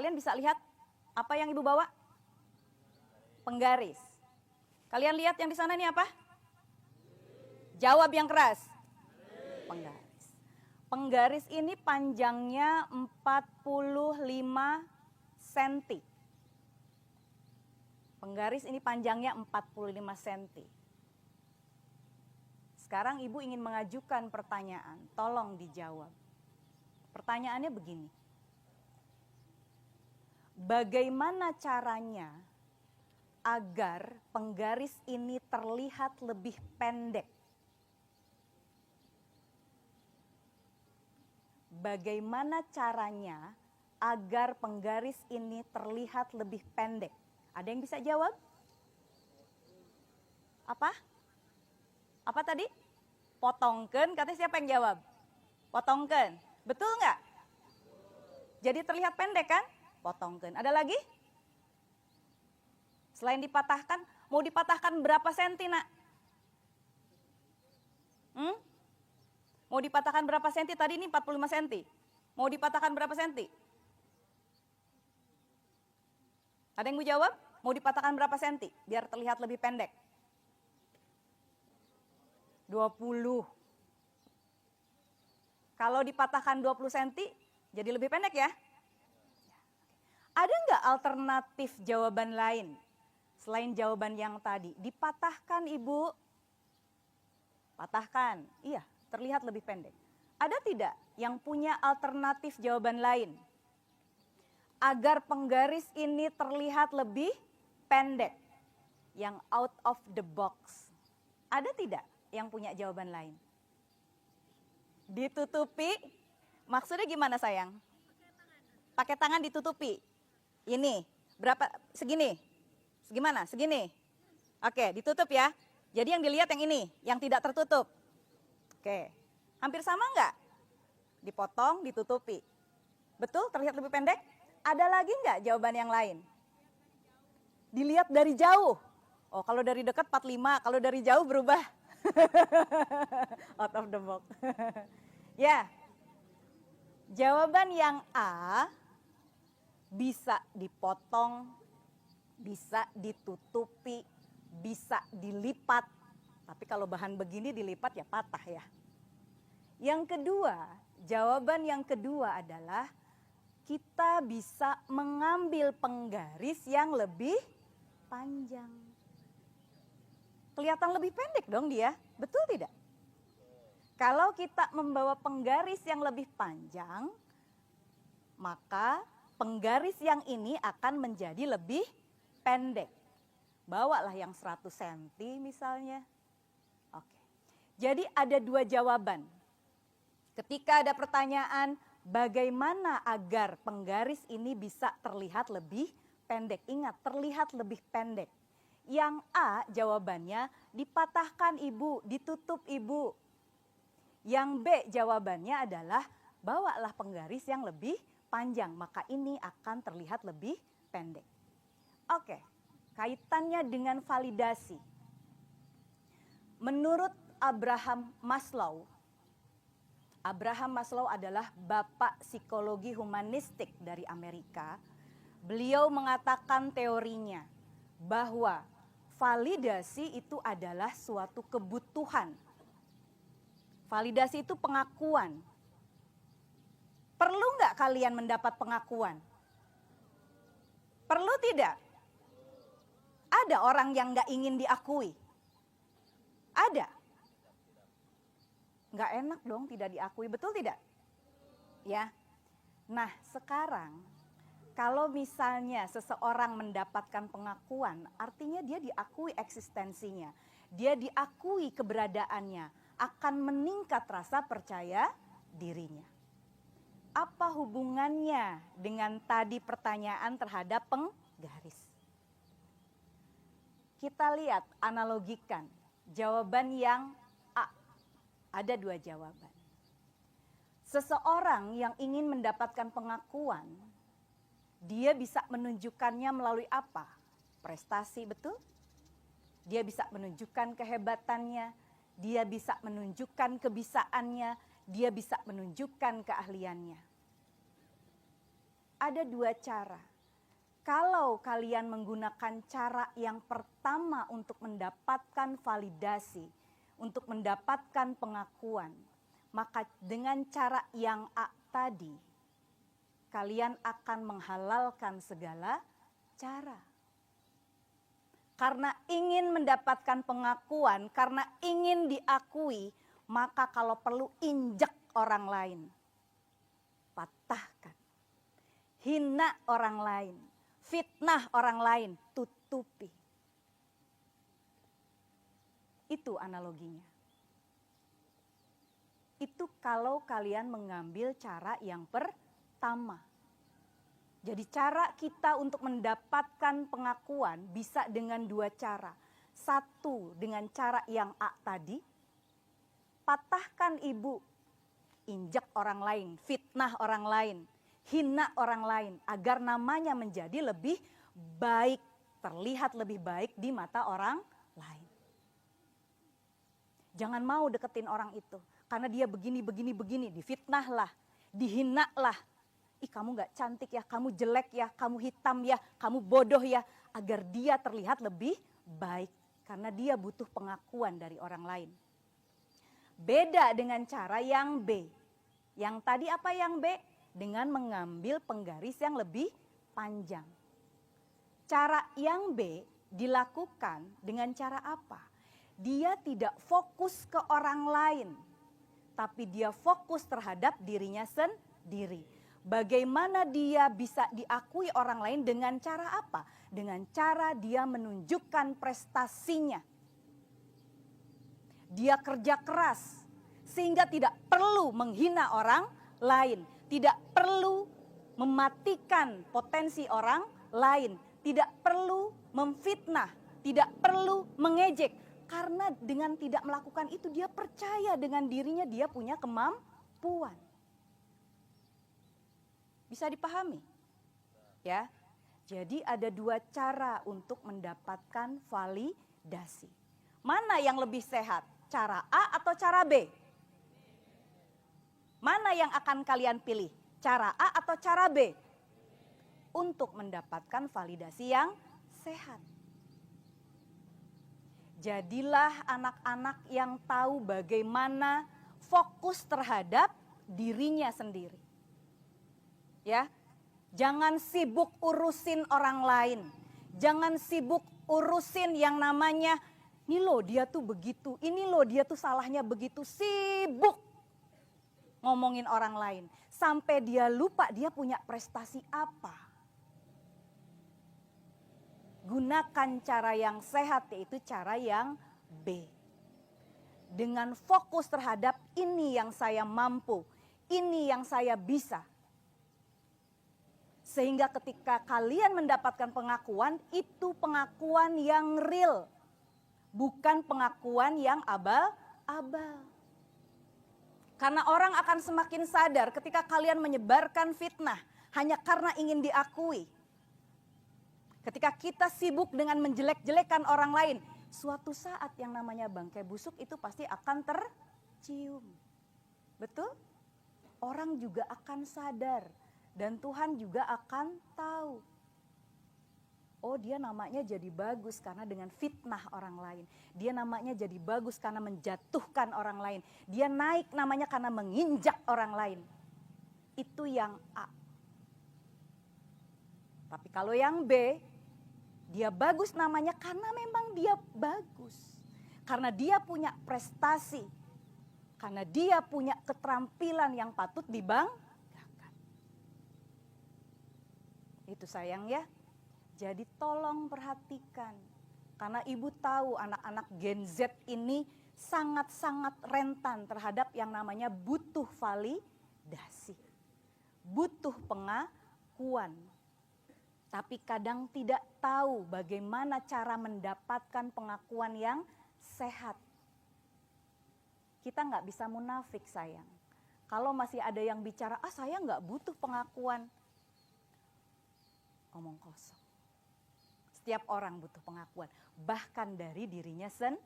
Kalian bisa lihat apa yang Ibu bawa? Penggaris. Kalian lihat yang di sana ini apa? Jawab yang keras. Penggaris. Penggaris ini panjangnya 45 cm. Penggaris ini panjangnya 45 cm. Sekarang Ibu ingin mengajukan pertanyaan, tolong dijawab. Pertanyaannya begini. Bagaimana caranya agar penggaris ini terlihat lebih pendek? Bagaimana caranya agar penggaris ini terlihat lebih pendek? Ada yang bisa jawab? Apa? Apa tadi? Potongken, katanya siapa yang jawab? Potongken. Betul nggak? Jadi terlihat pendek kan? Potongken. Ada lagi? Selain dipatahkan, mau dipatahkan berapa senti, Nak? Mau dipatahkan berapa senti? Tadi ini 45 senti. Mau dipatahkan berapa senti? Ada yang mau jawab? Mau dipatahkan berapa senti? Biar terlihat lebih pendek. 20. Kalau dipatahkan 20 senti, jadi lebih pendek ya? Ada nggak alternatif jawaban lain? Selain jawaban yang tadi. Dipatahkan, Ibu. Patahkan. Iya, terlihat lebih pendek. Ada tidak yang punya alternatif jawaban lain? Agar penggaris ini terlihat lebih pendek. Yang out of the box. Ada tidak yang punya jawaban lain? Ditutupi. Maksudnya gimana sayang? Pakai tangan ditutupi. Ini. Berapa? Segini. Segimana? Segini. Oke, ditutup ya. Jadi yang dilihat yang ini. Yang tidak tertutup. Oke. Hampir sama nggak? Dipotong, ditutupi. Betul? Terlihat lebih pendek? Ada lagi nggak jawaban yang lain? Dilihat dari jauh. Oh, kalau dari dekat 45, kalau dari jauh berubah. Out of the box. Ya. Jawaban yang A bisa dipotong, bisa ditutupi, bisa dilipat. Tapi kalau bahan begini dilipat ya patah ya. Yang kedua, jawaban yang kedua adalah kita bisa mengambil penggaris yang lebih panjang. Kelihatan lebih pendek dong dia, betul tidak? Kalau kita membawa penggaris yang lebih panjang, maka penggaris yang ini akan menjadi lebih pendek. Bawalah yang 100 cm misalnya. Oke. Jadi ada dua jawaban. Ketika ada pertanyaan, bagaimana agar penggaris ini bisa terlihat lebih pendek? Ingat, terlihat lebih pendek. Yang A jawabannya dipatahkan Ibu, ditutup Ibu. Yang B jawabannya adalah bawalah penggaris yang lebih panjang, maka ini akan terlihat lebih pendek. Oke, kaitannya dengan validasi. Menurut Abraham Maslow adalah bapak psikologi humanistik dari Amerika. Beliau mengatakan teorinya bahwa validasi itu adalah suatu kebutuhan. Validasi itu pengakuan. Perlu nggak kalian mendapat pengakuan? Perlu tidak? Ada orang yang nggak ingin diakui? Ada. Nggak enak dong tidak diakui, betul tidak? Ya. Nah sekarang kalau misalnya seseorang mendapatkan pengakuan, artinya dia diakui eksistensinya, dia diakui keberadaannya, akan meningkat rasa percaya dirinya. Apa hubungannya dengan tadi pertanyaan terhadap penggaris? Kita lihat, analogikan jawaban yang A. Ada dua jawaban. Seseorang yang ingin mendapatkan pengakuan, dia bisa menunjukkannya melalui apa? Prestasi, betul? Dia bisa menunjukkan kehebatannya, dia bisa menunjukkan kebisaannya, dia bisa menunjukkan keahliannya. ada dua cara. Kalau kalian menggunakan cara yang pertama untuk mendapatkan validasi, untuk mendapatkan pengakuan, maka dengan cara yang A tadi, kalian akan menghalalkan segala cara. Karena ingin mendapatkan pengakuan, karena ingin diakui, maka kalau perlu injak orang lain. Patahkan. Hina orang lain. Fitnah orang lain. Tutupi. Itu analoginya. Itu kalau kalian mengambil cara yang pertama. Jadi cara kita untuk mendapatkan pengakuan bisa dengan dua cara. Satu, dengan cara yang A tadi. Patahkan ibu. Injak orang lain, fitnah orang lain, hina orang lain. Agar namanya menjadi lebih baik, terlihat lebih baik di mata orang lain. Jangan mau deketin orang itu. Karena dia begini, difitnahlah, dihinalah. Ih, kamu gak cantik ya, kamu jelek ya, kamu hitam ya, kamu bodoh ya. Agar dia terlihat lebih baik. Karena dia butuh pengakuan dari orang lain. Beda dengan cara yang B. Yang tadi apa yang B? Dengan mengambil penggaris yang lebih panjang. Cara yang B dilakukan dengan cara apa? Dia tidak fokus ke orang lain. Tapi dia fokus terhadap dirinya sendiri. Bagaimana dia bisa diakui orang lain dengan cara apa? Dengan cara dia menunjukkan prestasinya. Dia kerja keras sehingga tidak perlu menghina orang lain. Tidak perlu mematikan potensi orang lain. Tidak perlu memfitnah. Tidak perlu mengejek. Karena dengan tidak melakukan itu dia percaya dengan dirinya dia punya kemampuan. Bisa dipahami? Ya. Jadi ada dua cara untuk mendapatkan validasi. Mana yang lebih sehat? Cara A atau cara B? Mana yang akan kalian pilih? Cara A atau cara B? Untuk mendapatkan validasi yang sehat. Jadilah anak-anak yang tahu bagaimana fokus terhadap dirinya sendiri. Ya, jangan sibuk urusin orang lain. Jangan sibuk urusin yang namanya, ini loh dia tuh begitu, ini loh dia tuh salahnya begitu. Sibuk ngomongin orang lain. Sampai dia lupa dia punya prestasi apa. Gunakan cara yang sehat, yaitu cara yang B. Dengan fokus terhadap ini yang saya mampu, ini yang saya bisa. Sehingga ketika kalian mendapatkan pengakuan, itu pengakuan yang real. Bukan pengakuan yang abal-abal. Karena orang akan semakin sadar ketika kalian menyebarkan fitnah hanya karena ingin diakui. Ketika kita sibuk dengan menjelek-jelekan orang lain, suatu saat yang namanya bangkai busuk itu pasti akan tercium. Betul? Orang juga akan sadar. Dan Tuhan juga akan tahu. Oh, dia namanya jadi bagus karena dengan fitnah orang lain. Dia namanya jadi bagus karena menjatuhkan orang lain. Dia naik namanya karena menginjak orang lain. Itu yang A. Tapi kalau yang B, dia bagus namanya karena memang dia bagus. Karena dia punya prestasi. Karena dia punya keterampilan yang patut dibanggakan. Itu sayang ya. Jadi tolong perhatikan. Karena ibu tahu anak-anak Gen Z ini sangat-sangat rentan terhadap yang namanya butuh validasi. Butuh pengakuan. Tapi kadang tidak tahu bagaimana cara mendapatkan pengakuan yang sehat. Kita nggak bisa munafik sayang. Kalau masih ada yang bicara, saya nggak butuh pengakuan. Omong kosong. Setiap orang butuh pengakuan, bahkan dari dirinya sendiri.